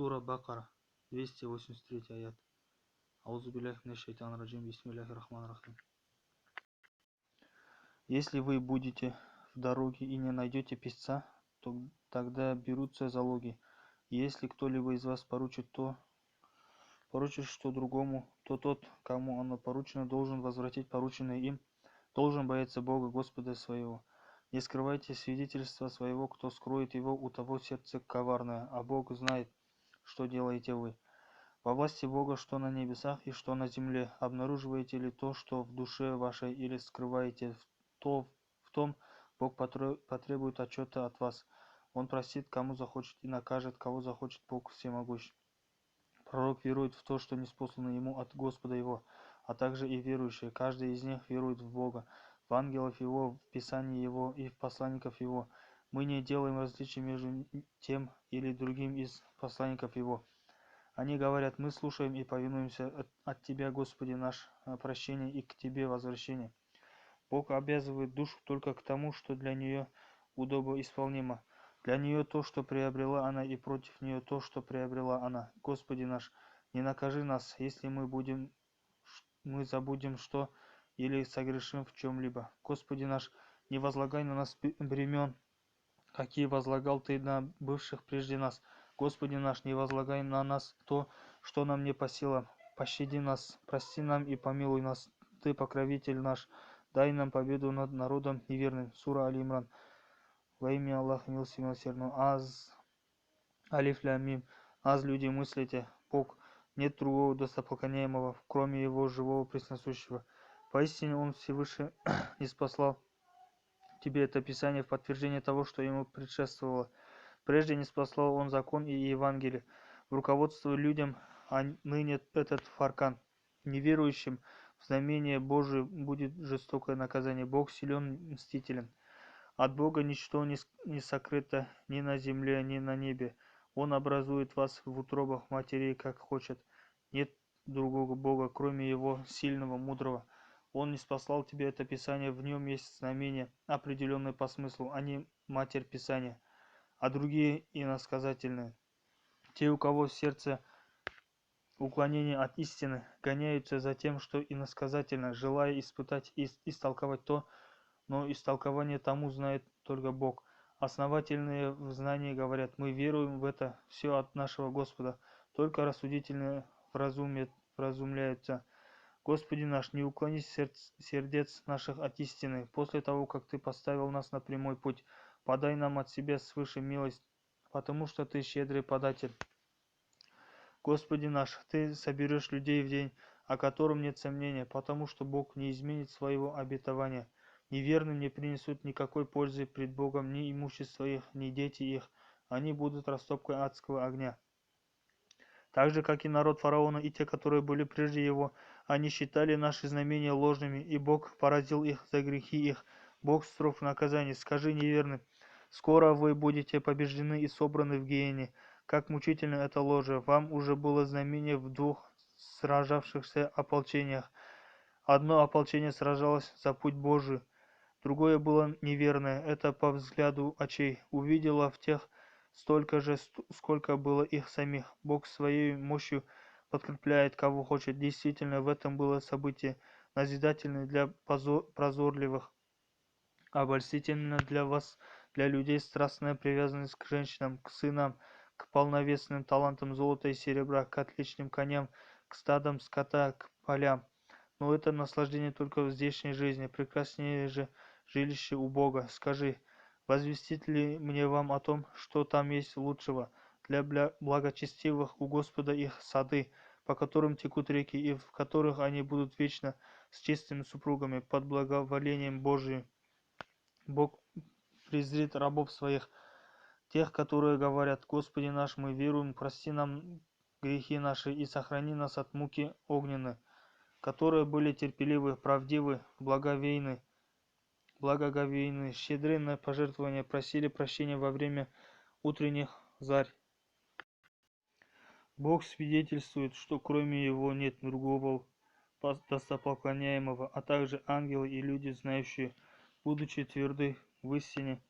Сура Бакара, 283 аят. Аузу билляхи минаш шайтанир раджим, бисмиллахир рахманир рахим. Если вы будете в дороге и не найдете писца, то тогда берутся залоги. И если кто-либо из вас поручит что другому, то тот, кому оно поручено, должен возвратить порученное им, должен бояться Бога, Господа своего. Не скрывайте свидетельства своего, кто скроет его, у того сердце коварное, а Бог знает, что делаете вы. Во власти Бога, что на небесах и что на земле, обнаруживаете ли то, что в душе вашей, или скрываете в том, Бог потребует отчета от вас. Он простит, кому захочет, и накажет, кого захочет, Бог всемогущ. Пророк верует в то, что ниспослано ему от Господа его, а также и верующие. Каждый из них верует в Бога, в ангелов его, в Писание его и в посланников его. Мы не делаем различий между тем или другим из посланников его. Они говорят: мы слушаем и повинуемся от Тебя, Господи наш, прощение и к Тебе возвращение. Бог обязывает душу только к тому, что для нее удобоисполнимо. Для нее то, что приобрела она, и против нее то, что приобрела она. Господи наш, не накажи нас, если мы забудем что или согрешим в чем-либо. Господи наш, не возлагай на нас бремен, какие возлагал Ты на бывших прежде нас. Господи наш, не возлагай на нас то, что нам не по силам. Пощади нас, прости нам и помилуй нас. Ты покровитель наш, дай нам победу над народом неверным. Сура Али-Имран. Во имя Аллаха милосердного. Алиф Лям Мим. Люди, мыслите, Бог, нет другого достопоклоняемого, кроме Его живого пресносущего. Поистине Он Всевышний ниспослал тебе это Писание в подтверждение того, что ему предшествовало. Прежде ниспослал Он закон и Евангелие, в руководство людям, а ныне этот Фаркан. Неверующим в знамение Божие будет жестокое наказание. Бог силен мстителен. От Бога ничто не сокрыто ни на земле, ни на небе. Он образует вас в утробах матерей, как хочет. Нет другого Бога, кроме Его, сильного, мудрого. Он ниспослал тебе это Писание, в нем есть знамения, определенные по смыслу, а не матерь Писания, а другие иносказательные. Те, у кого в сердце уклонение от истины, гоняются за тем, что иносказательно, желая испытать и истолковать то, но истолкование тому знает только Бог. Основательные в знании говорят: мы веруем в это все от нашего Господа, только рассудительные вразумляются. Господи наш, не уклони сердец наших от истины. После того, как Ты поставил нас на прямой путь, подай нам от себя свыше милость, потому что Ты щедрый податель. Господи наш, Ты соберешь людей в день, о котором нет сомнения, потому что Бог не изменит своего обетования. Неверным не принесут никакой пользы пред Богом ни имущество их, ни дети их. Они будут растопкой адского огня. Так же, как и народ фараона и те, которые были прежде его, они считали наши знамения ложными, и Бог поразил их за грехи их. Бог строг в наказании. Скажи неверным: скоро вы будете побеждены и собраны в гиене. Как мучительно это ложе. Вам уже было знамение в двух сражавшихся ополчениях. Одно ополчение сражалось за путь Божий, другое было неверное. Это по взгляду очей. Увидела в тех столько же, сколько было их самих. Бог своей мощью подкрепляет, кого хочет. Действительно, в этом было событие назидательное для прозорливых, обольстительно для вас, для людей, страстная привязанность к женщинам, к сынам, к полновесным талантам золота и серебра, к отличным коням, к стадам скота, к полям. Но это наслаждение только в здешней жизни, прекраснее же жилище у Бога. Скажи, возвестит ли мне вам о том, что там есть лучшего? Для благочестивых у Господа их сады, по которым текут реки, и в которых они будут вечно с чистыми супругами под благоволением Божиим. Бог презрит рабов своих, тех, которые говорят: Господи наш, мы веруем, прости нам грехи наши и сохрани нас от муки огненной, которые были терпеливы, правдивы, благоговейны, щедры на пожертвования, просили прощения во время утренних зарь. Бог свидетельствует, что кроме Его нет другого достопоклоняемого, а также ангелы и люди, знающие, будучи тверды в истине,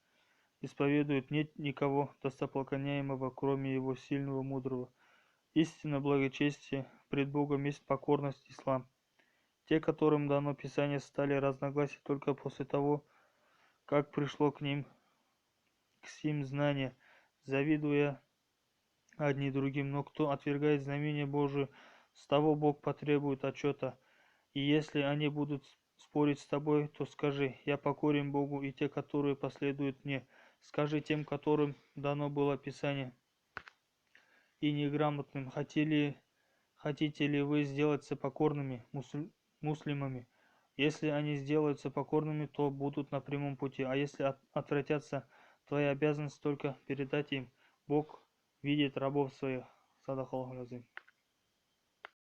исповедуют, нет никого достопоклоняемого, кроме его сильного, мудрого. Истинно благочестие пред Богом есть покорность, ислам. Те, которым дано Писание, стали разногласия только после того, как пришло к ним к сим знание, завидуя одни другим. Но кто отвергает знамение Божие, с того Бог потребует отчета. И если они будут спорить с тобой, то скажи: я покорен Богу и те, которые последуют мне. Скажи тем, которым дано было Писание, и неграмотным: хотите ли вы сделаться покорными муслимами? Если они сделаются покорными, то будут на прямом пути, а если отвратятся, твоя обязанность только передать им. Бог видит рабов своих. Садах Аллаху.